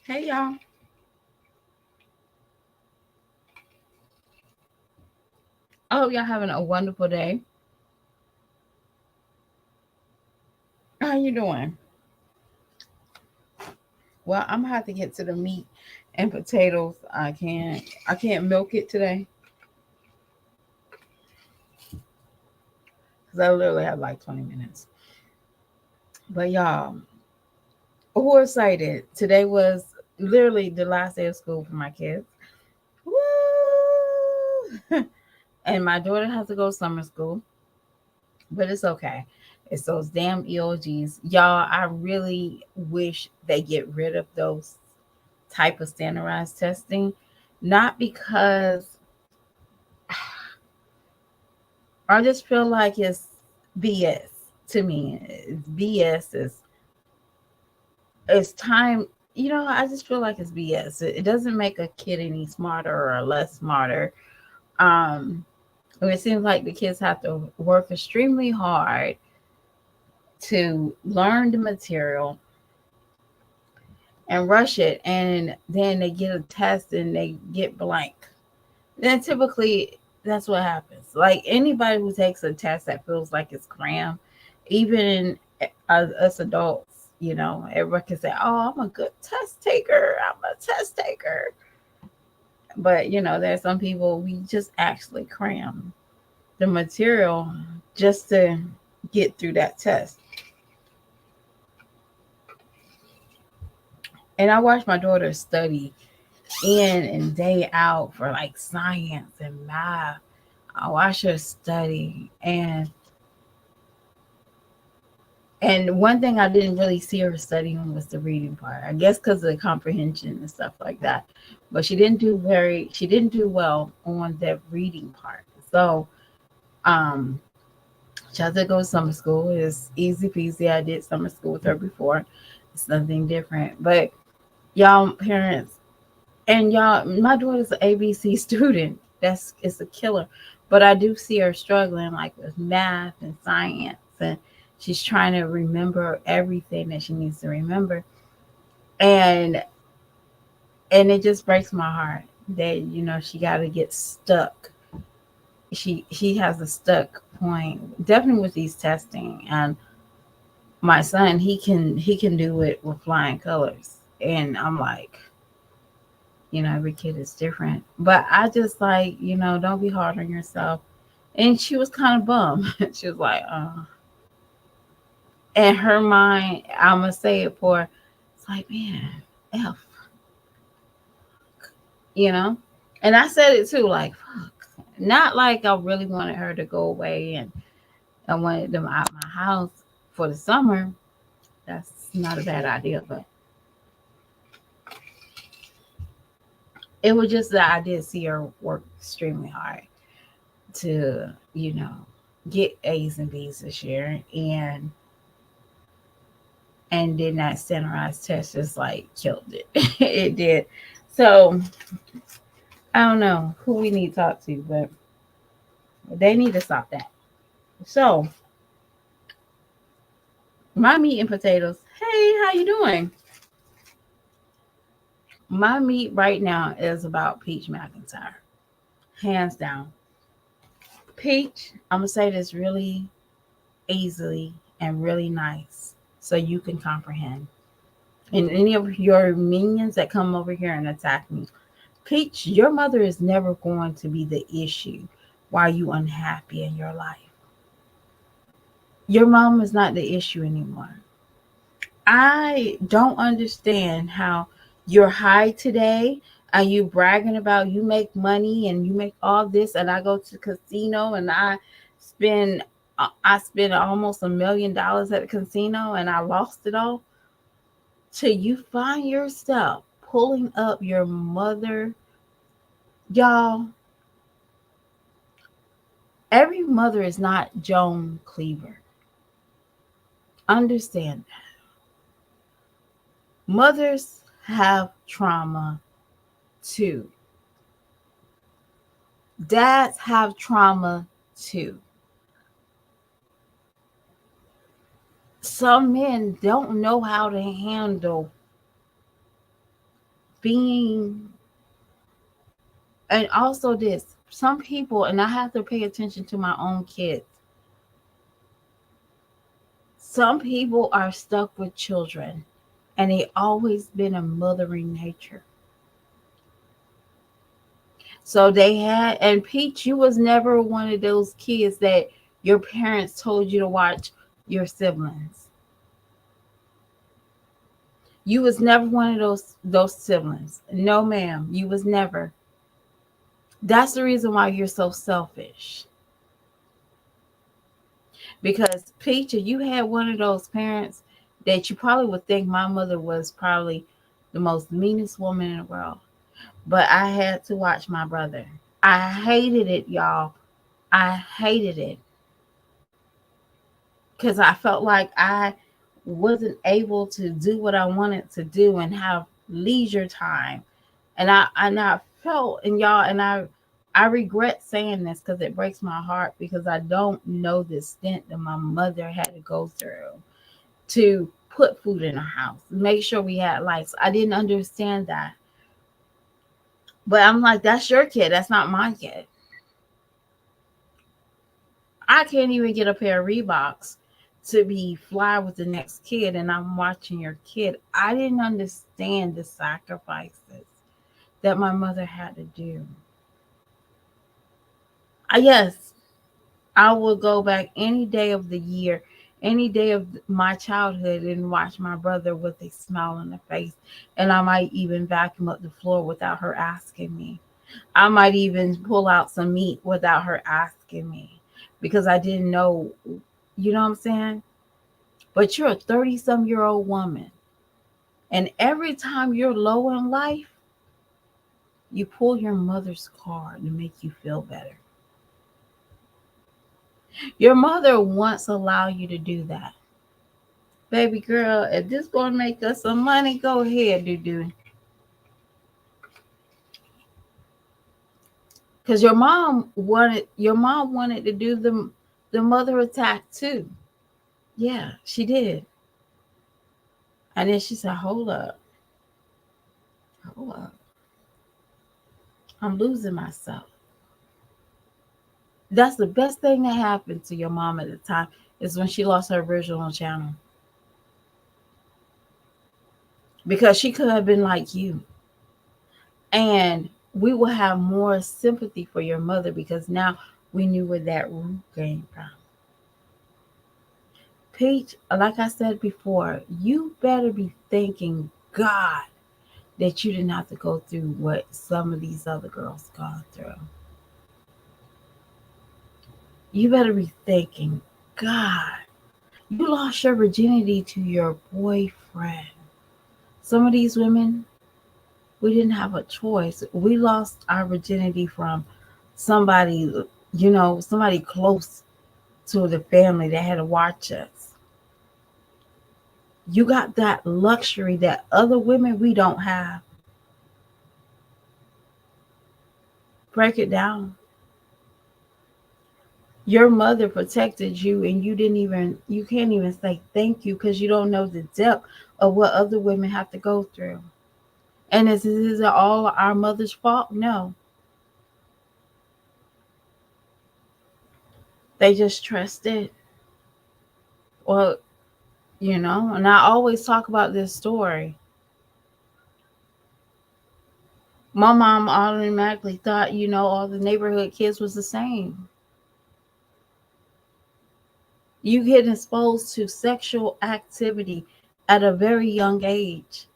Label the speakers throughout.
Speaker 1: Hey y'all. I hope y'all having a wonderful day. How you doing? Well, I'm gonna have to get to the meat and potatoes. I can't milk it today because I literally have like 20 minutes. But y'all, who excited? Today was literally the last day of school for my kids. Woo! And my daughter has to go to summer school, but it's okay. It's those damn EOGs. Y'all, I really wish they get rid of those type of standardized testing, not because I just feel like it's BS to me. It's BS. It's time. I just feel like it's BS. It doesn't make a kid any smarter or less smarter. Um, it seems like the kids have to work extremely hard to learn the material and rush it, and then they get a test and they get blank. Then typically that's what happens. Like anybody who takes a test that feels like it's cram, even us adults, everybody can say, "Oh, I'm a good test taker. I'm a test taker." But there's some people we just actually cram the material just to get through that test. And I watched my daughter study in and day out for like science and math. I watched her study, and one thing I didn't really see her studying was the reading part. I guess because of the comprehension and stuff like that. But she didn't do well on the reading part. So um she had to go to summer school. It's easy peasy. I did summer school with her before. It's nothing different. But y'all parents and y'all, my daughter's an ABC student. It's a killer. But I do see her struggling like with math and science, and she's trying to remember everything that she needs to remember. And it just breaks my heart that she got to get stuck. She has a stuck point, definitely with these testing. And my son, he can do it with flying colors, and I'm like, every kid is different. But I just like, don't be hard on yourself. And she was kind of bummed. She was like, in her mind, I'm gonna say it for, it's like, man, F, you know. And I said it too, like, fuck. Not like I really wanted her to go away and I wanted them out my house for the summer. That's not a bad idea, but it was just that I did see her work extremely hard to, you know, get A's and B's this year, and then that standardized test just like killed it. It did. So I don't know who we need to talk to, but they need to stop that. So my meat and potatoes. Hey, how you doing? My meat right now is about Peach McIntyre, hands down. Peach, I'm gonna say this really easily and really nice, so you can comprehend. And any of your minions that come over here and attack me, Peach, your mother is never going to be the issue why you unhappy in your life. Your mom is not the issue anymore. I don't understand how you're high today and you bragging about you make money and you make all this, and I go to the casino and spend I spent almost $1 million at the casino and I lost it all, till you find yourself pulling up your mother. Y'all, every mother is not Joan Cleaver. Understand that. Mothers have trauma too. Dads have trauma too. Some men don't know how to handle being, and also this, some people, and I have to pay attention to my own kids. Some people are stuck with children and they always been a mothering nature. So they had, and Peach, you was never one of those kids that your parents told you to watch your siblings. You was never one of those siblings. No, ma'am, you was never. That's the reason why you're so selfish. Because Peach, you had one of those parents that you probably would think my mother was probably the most meanest woman in the world. But I had to watch my brother. I hated it, y'all. I hated it because I felt like I wasn't able to do what I wanted to do and have leisure time. And I felt, and y'all, and I regret saying this because it breaks my heart, because I don't know the extent that my mother had to go through to put food in our house, make sure we had lights. I didn't understand that. But I'm like, that's your kid. That's not my kid. I can't even get a pair of Reeboks to be fly with the next kid, and I'm watching your kid. I didn't understand the sacrifices that my mother had to do. Yes, I will go back any day of the year, any day of my childhood, and watch my brother with a smile on the face. And I might even vacuum up the floor without her asking me. I might even pull out some meat without her asking me, because I didn't know, you know what I'm saying? But you're a 30-some-year-old woman. And every time you're low in life, you pull your mother's card to make you feel better. Your mother once allowed you to do that. Baby girl, if this going to make us some money, go ahead, do. Because your mom wanted to do the mother attack too. Yeah, she did. And then she said, hold up, I'm losing myself. That's the best thing that happened to your mom at the time, is when she lost her original channel. Because she could have been like you. And we will have more sympathy for your mother, because now we knew where that root came from. Peach, like I said before, you better be thanking God that you didn't have to go through what some of these other girls gone through. You better be thanking God. You lost your virginity to your boyfriend. Some of these women, we didn't have a choice. We lost our virginity from somebody, somebody close to the family that had to watch us. You got that luxury that other women, we don't have. Break it down. Your mother protected you, and you can't even say thank you, because you don't know the depth of what other women have to go through. And is it all our mother's fault? No. They just trusted. Well, and I always talk about this story. My mom automatically thought, all the neighborhood kids was the same. You get exposed to sexual activity at a very young age.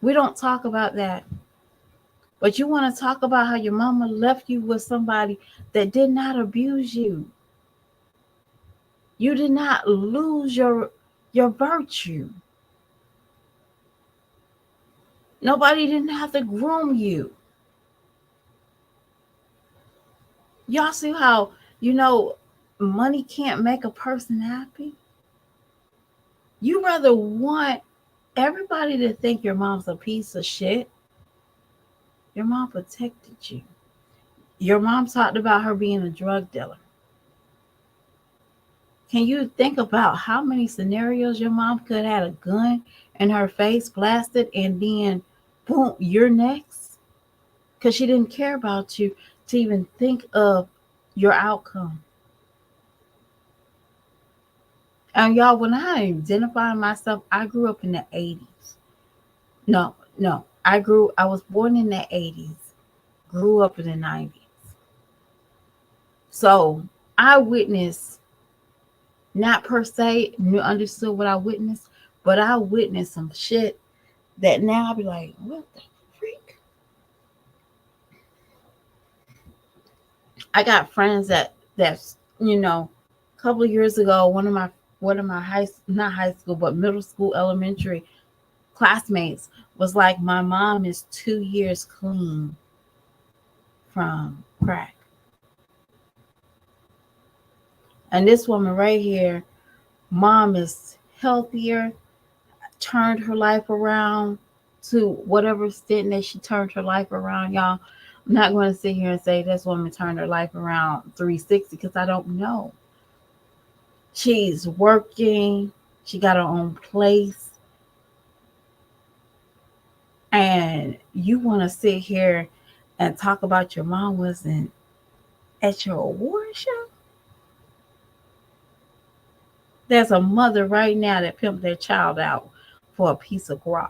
Speaker 1: We don't talk about that. But you want to talk about how your mama left you with somebody that did not abuse you. You did not lose your virtue. Nobody didn't have to groom you. Y'all see how, money can't make a person happy? You rather want everybody to think your mom's a piece of shit. Your mom protected you. Your mom talked about her being a drug dealer. Can you think about how many scenarios your mom could have had a gun in her face, blasted, and then boom, you're next? Because she didn't care about you to even think of your outcome. And y'all, when I identify myself, I grew up in the 80s. No, no. I was born in the 80s, grew up in the 90s. So I witnessed, not per se, understood what I witnessed, but I witnessed some shit that now I'll be like, what the freak? I got friends that's a couple of years ago, one of my not high school but middle school, elementary classmates was like, my mom is 2 years clean from crack. And this woman right here, mom is healthier, turned her life around to whatever extent that she turned her life around, y'all. I'm not going to sit here and say this woman turned her life around 360 because I don't know. She's working, she got her own place, and you want to sit here and talk about your mom wasn't at your award show? There's a mother right now that pimped their child out for a piece of guac.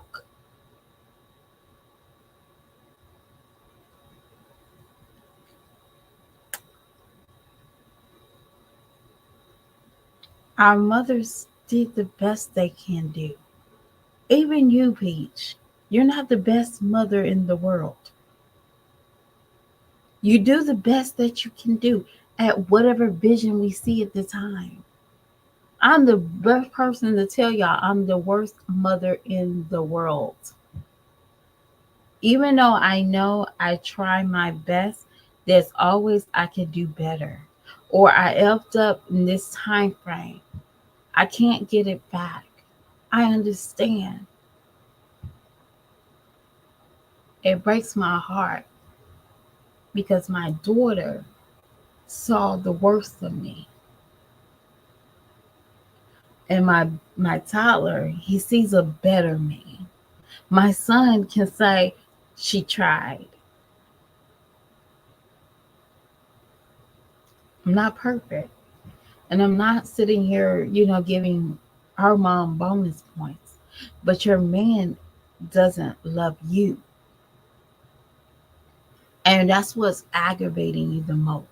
Speaker 1: Our mothers did the best they can do. Even you, Peach, you're not the best mother in the world. You do the best that you can do at whatever vision we see at the time. I'm the best person to tell y'all I'm the worst mother in the world. Even though I know I try my best, there's always I could do better. Or I effed up in this time frame. I can't get it back. I understand. It breaks my heart because my daughter saw the worst of me. And my toddler, he sees a better me. My son can say she tried. I'm not perfect. And I'm not sitting here, giving our mom bonus points. But your man doesn't love you. And that's what's aggravating you the most.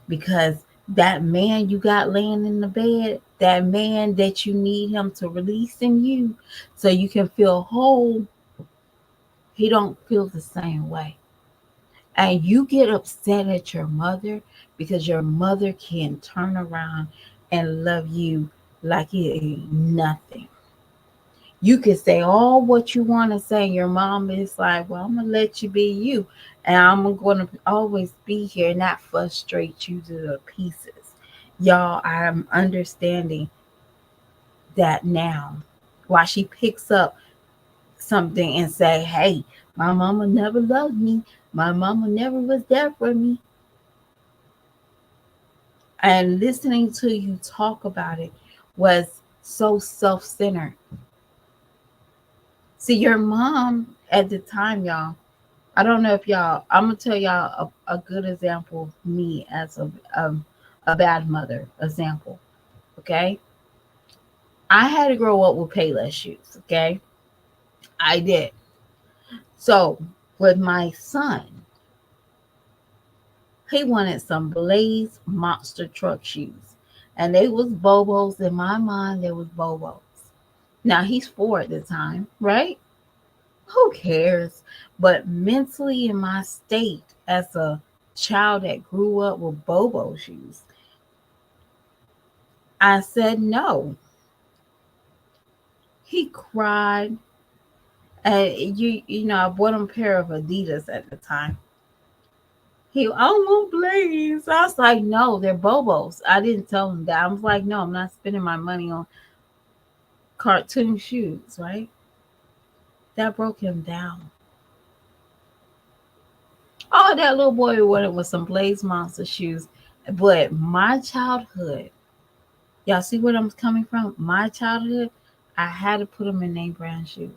Speaker 1: Because that man you got laying in the bed, that man that you need him to release in you so you can feel whole, he don't feel the same way. And you get upset at your mother because your mother can turn around and love you like it ain't nothing. You can say all what you want to say. Your mom is like, well, I'm going to let you be you. And I'm going to always be here, not frustrate you to the pieces. Y'all, I'm understanding that now. Why she picks up something and say, hey, my mama never loved me. My mama never was there for me. And listening to you talk about it was so self-centered. See, your mom at the time, y'all, I don't know if y'all, I'm going to tell y'all a good example of me as a bad mother example, okay? I had to grow up with Payless shoes, okay? I did. So with my son, he wanted some Blaze monster truck shoes. And they was Bobos. In my mind, they was Bobos. Now he's 4 at the time, right? Who cares? But mentally in my state as a child that grew up with Bobo shoes, I said no. He cried. And I bought him a pair of Adidas at the time. I want Blaze. I was like, no, they're Bobos. I didn't tell him that. I was like, no, I'm not spending my money on cartoon shoes, right? That broke him down. Oh, that little boy wanted with some Blaze Monster shoes. But my childhood, Y'all see where I'm coming from? My childhood, I had to put them in name brand shoes.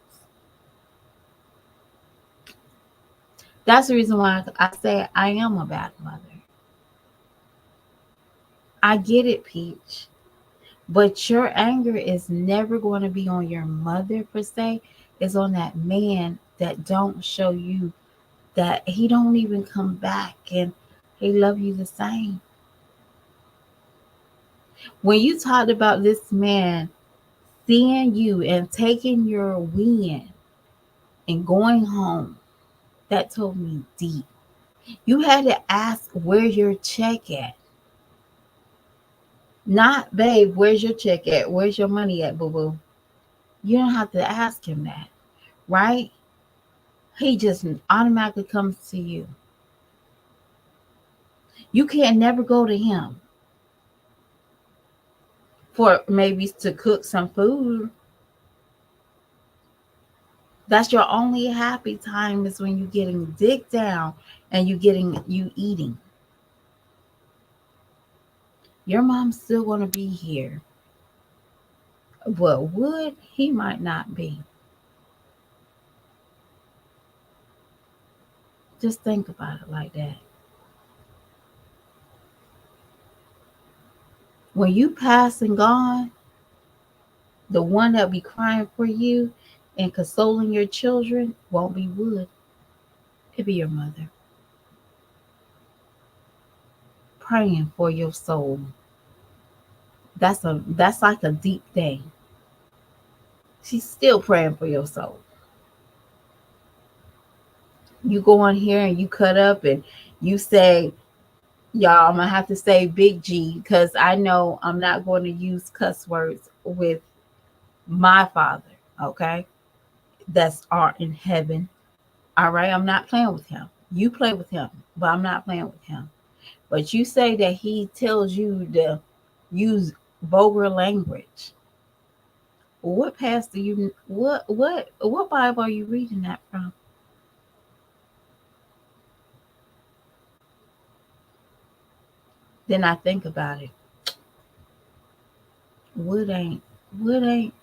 Speaker 1: That's the reason why I say I am a bad mother. I get it, Peach. But your anger is never going to be on your mother per se. It's on that man that don't show you that he don't even come back and he love you the same. When you talked about this man seeing you and taking your win and going home, that told me deep. You had to ask where your check at. Not, babe, where's your check at? Where's your money at, boo boo? You don't have to ask him that, right? He just automatically comes to you. You can't never go to him for maybe to cook some food. That's your only happy time is when you getting dick down and you eating. Your mom's still gonna be here. But would he might not be. Just think about it like that. When you pass and gone, the one that be crying for you and consoling your children won't be Wood. It be your mother praying for your soul. That's like a deep thing. She's still praying for your soul. You go on here and you cut up and you say, y'all, I'm gonna have to say big G because I know I'm not going to use cuss words with my father, okay? That's art in heaven. All right, I'm not playing with him. You play with him, but I'm not playing with him. But you say that he tells you to use vulgar language. What pastor you what Bible are you reading that from? Then I think about it. Wood ain't Wood ain't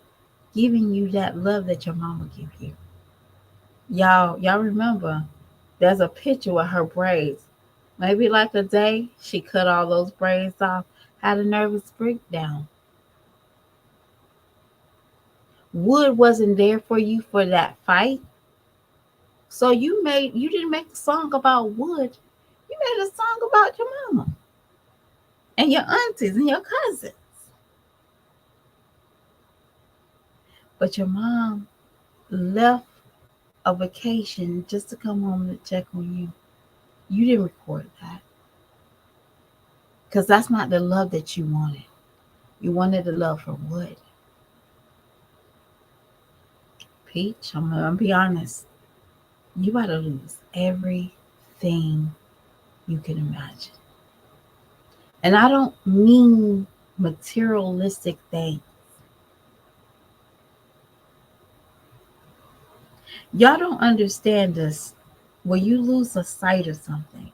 Speaker 1: giving you that love that your mama give you. Y'all remember there's a picture with her braids. Maybe like a day she cut all those braids off, had a nervous breakdown. Wood wasn't there for you for that fight. So you didn't make a song about Wood. You made a song about your mama and your aunties and your cousins. But your mom left a vacation just to come home to check on you. You didn't record that because that's not the love that you wanted. You wanted the love from Wood. Peach, I'm gonna be honest. You gotta lose everything you can imagine. And I don't mean materialistic things. Y'all don't understand this. When you lose a sight of something,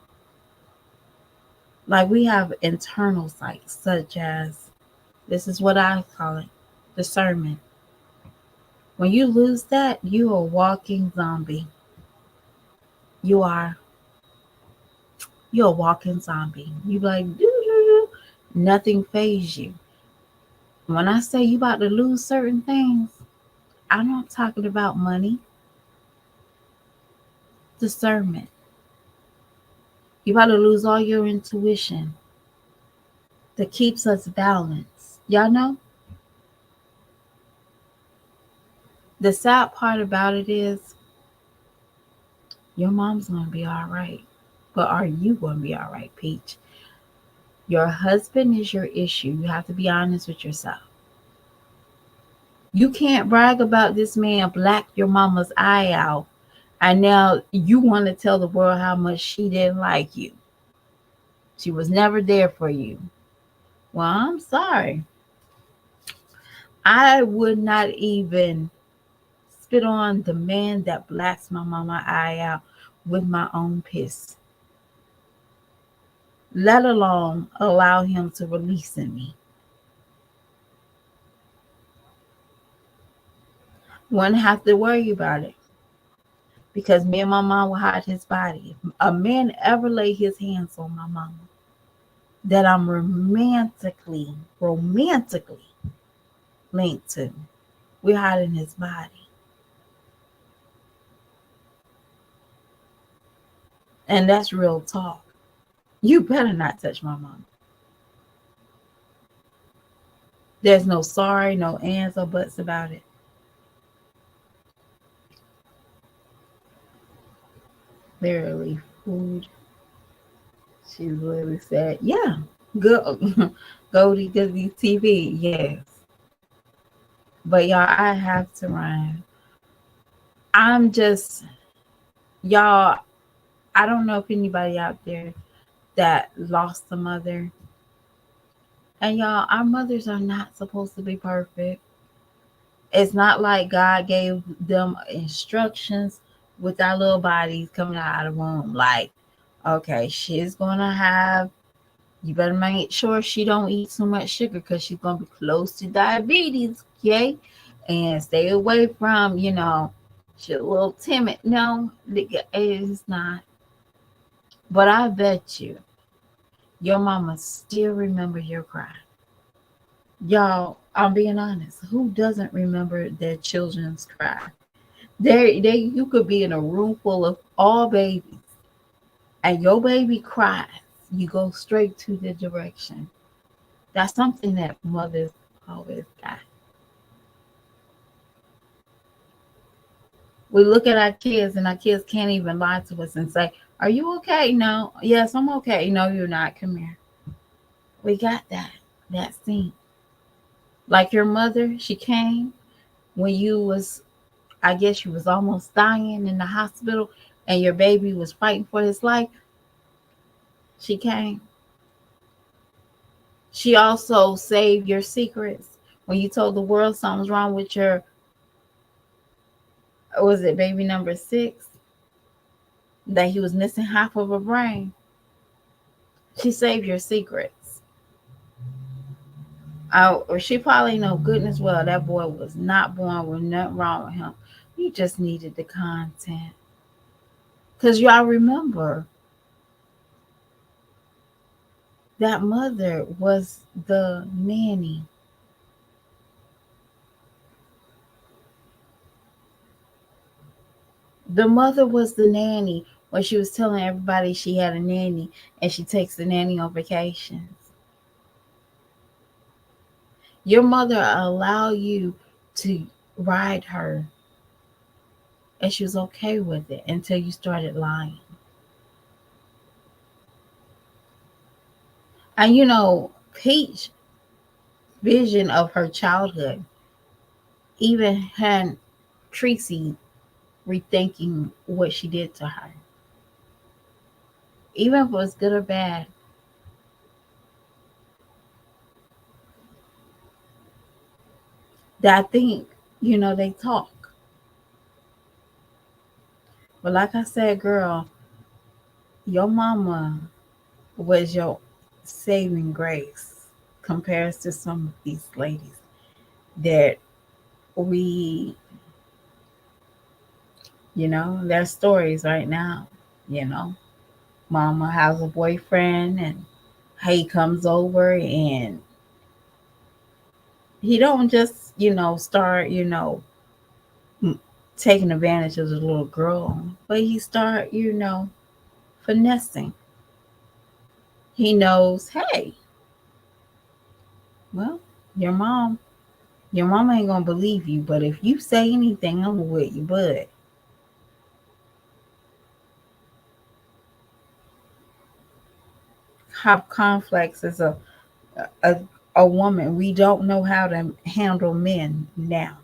Speaker 1: like we have internal sights, such as this is what I call it discernment. When you lose that, you are a walking zombie. You are you're a walking zombie. You like doo, doo, doo. Nothing phase you. When I say you about to lose certain things, I'm not talking about money, discernment. You about to lose all your intuition that keeps us balanced. Y'all know? The sad part about it is your mom's gonna be all right. But are you gonna be all right, Peach? Your husband is your issue. You have to be honest with yourself. You can't brag about this man black your mama's eye out. And now you want to tell the world how much she didn't like you. She was never there for you. Well, I'm sorry. I would not even spit on the man that blacks my mama eye out with my own piss, let alone allow him to release in me. Wouldn't have to worry about it because me and my mom would hide his body. If a man ever lay his hands on my mama, that I'm romantically linked to, we're hiding his body. And that's real talk. You better not touch my mama. There's no sorry, no ands or buts about it. Literally, food. She literally said, "Yeah, go, Goldie Goodie TV, yes." But y'all, I have to run. I'm just y'all. I don't know if anybody out there that lost a mother, and y'all, our mothers are not supposed to be perfect. It's not like God gave them instructions with our little bodies coming out of the womb. Like, okay, she's gonna have. You better make sure she don't eat too much sugar because she's gonna be close to diabetes. Okay, and stay away from she's a little timid. No, it's not. But I bet you, your mama still remember your cry. Y'all, I'm being honest. Who doesn't remember their children's cry? You could be in a room full of all babies, and your baby cries. You go straight to the direction. That's something that mothers always got. We look at our kids, and our kids can't even lie to us and say, "Are you okay?" No. Yes, I'm okay. No, you're not. Come here. We got that scene. Like your mother, she came when you was, I guess you was almost dying in the hospital and your baby was fighting for his life. She came. She also saved your secrets when you told the world something's wrong with your, was it baby number 6, that he was missing half of a brain. She saved your secrets. Or she probably know goodness well that boy was not born with nothing wrong with him. You just needed the content. Because y'all remember, that mother was the nanny. The mother was the nanny when she was telling everybody she had a nanny and she takes the nanny on vacations. Your mother allowed you to ride her and she was okay with it until you started lying. And Peach vision of her childhood even had Tracy rethinking what she did to her. Even if it was good or bad, that I think, they talk. But like I said, girl, your mama was your saving grace compared to some of these ladies that we, their stories right now, you know. Mama has a boyfriend and he comes over and he don't just, start, taking advantage of the little girl, but he start, finessing. He knows, hey, well, your mom, your mama ain't gonna believe you, but if you say anything, I'm with you. But have conflicts as a a woman. We don't know how to handle men now.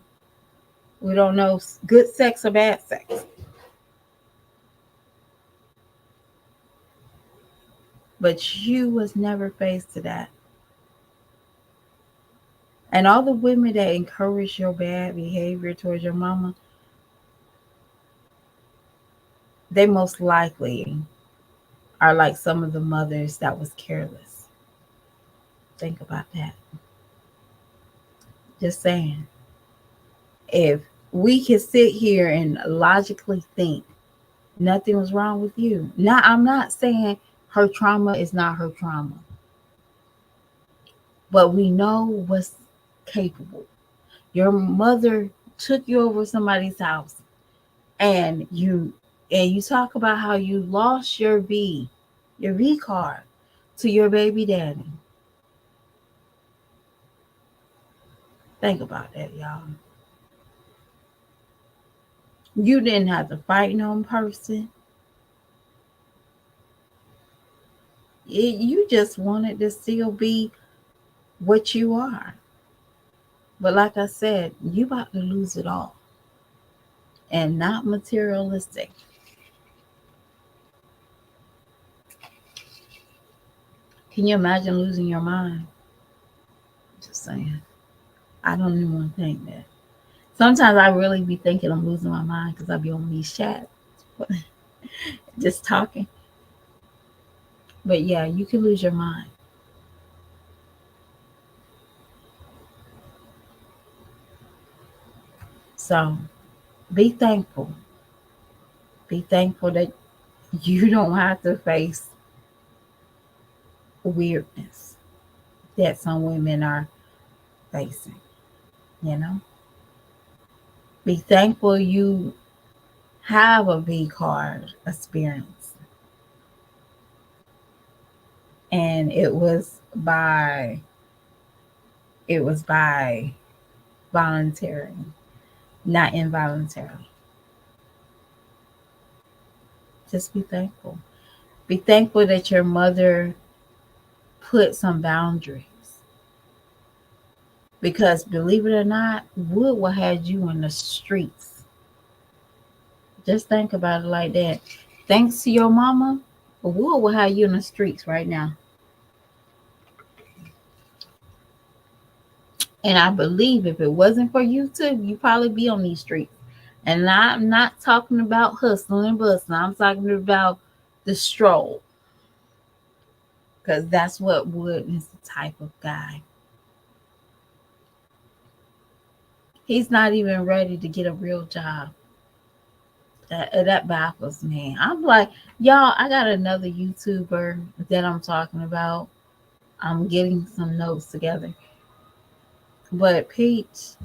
Speaker 1: We don't know good sex or bad sex. But you was never faced to that. And all the women that encourage your bad behavior towards your mama, they most likely are like some of the mothers that was careless. Think about that. Just saying. If We can sit here and logically think nothing was wrong with you. Now, I'm not saying her trauma is not her trauma, but we know what's capable. Your mother took you over somebody's house, and you talk about how you lost your V card to your baby daddy. Think about that, y'all. You didn't have to fight no person. You just wanted to still be what you are. But like I said, you about to lose it all. And not materialistic. Can you imagine losing your mind? Just saying. I don't even want to think that. Sometimes I really be thinking I'm losing my mind because I be on these chats, just talking. But yeah, you can lose your mind. So be thankful. Be thankful that you don't have to face weirdness that some women are facing, you know? Be thankful you have a V card experience. And it was by voluntary, not involuntarily. Just be thankful. Be thankful that your mother put some boundaries. Because believe it or not, Wood will have you in the streets. Just think about it like that. Thanks to your mama, Wood will have you in the streets right now. And I believe if it wasn't for YouTube, you'd probably be on these streets. And I'm not talking about hustling and bustling. I'm talking about the stroll. Because that's what Wood is, the type of guy. He's not even ready to get a real job. That baffles me. I'm like, y'all, I got another YouTuber that I'm talking about. I'm getting some notes together. But Pete,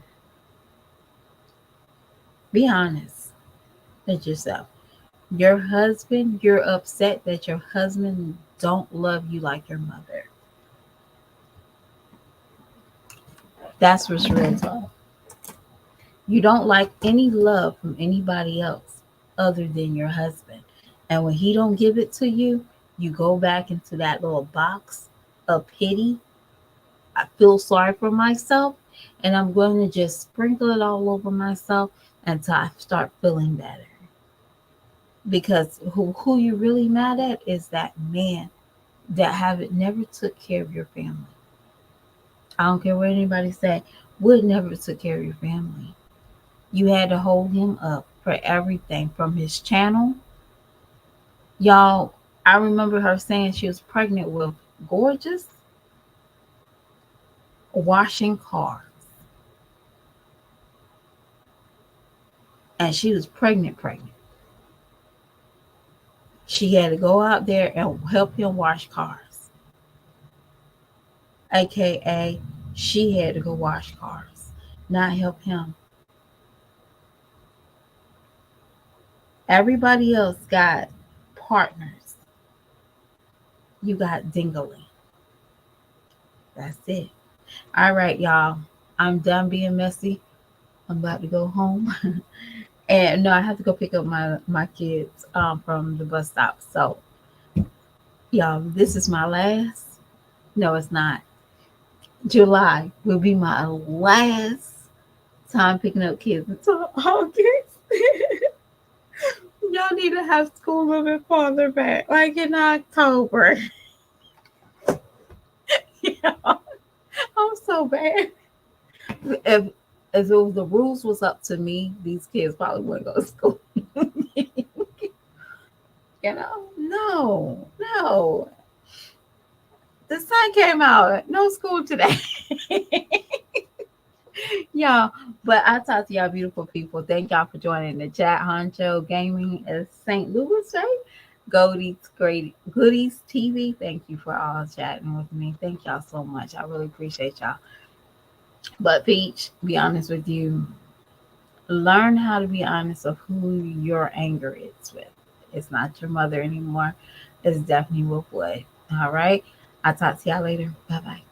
Speaker 1: be honest with yourself. Your husband, you're upset that your husband don't love you like your mother. That's what's real talk. You don't like any love from anybody else other than your husband. And when he don't give it to you, you go back into that little box of pity. I feel sorry for myself, and I'm going to just sprinkle it all over myself until I start feeling better. Because who you really mad at is that man that haven't never took care of your family. I don't care what anybody say. Would never took care of your family. You had to hold him up for everything from his channel. Y'all, I remember her saying she was pregnant with Gorgeous washing cars. And she was pregnant. She had to go out there and help him wash cars. AKA, she had to go wash cars, not help him. Everybody else got partners. You got Dingley. That's it. All right, y'all. I'm done being messy. I'm about to go home. And no, I have to go pick up my kids from the bus stop. So, y'all, this is my last. No, it's not. July will be my last time picking up kids until August. Y'all need to have school a little bit farther back, like in October. Yeah, I'm so bad. If the rules was up to me, these kids probably wouldn't go to school. No. The sun came out. No school today. Yeah, but I talk to y'all beautiful people. Thank y'all for joining the chat. Honcho Gaming is St. Louis, right? Goodies TV. Thank you for all chatting with me. Thank y'all so much. I really appreciate y'all. But Peach, be honest with you, learn how to be honest of who your anger is with. It's not your mother anymore. It's definitely with what. All right. I'll talk to y'all later. Bye bye.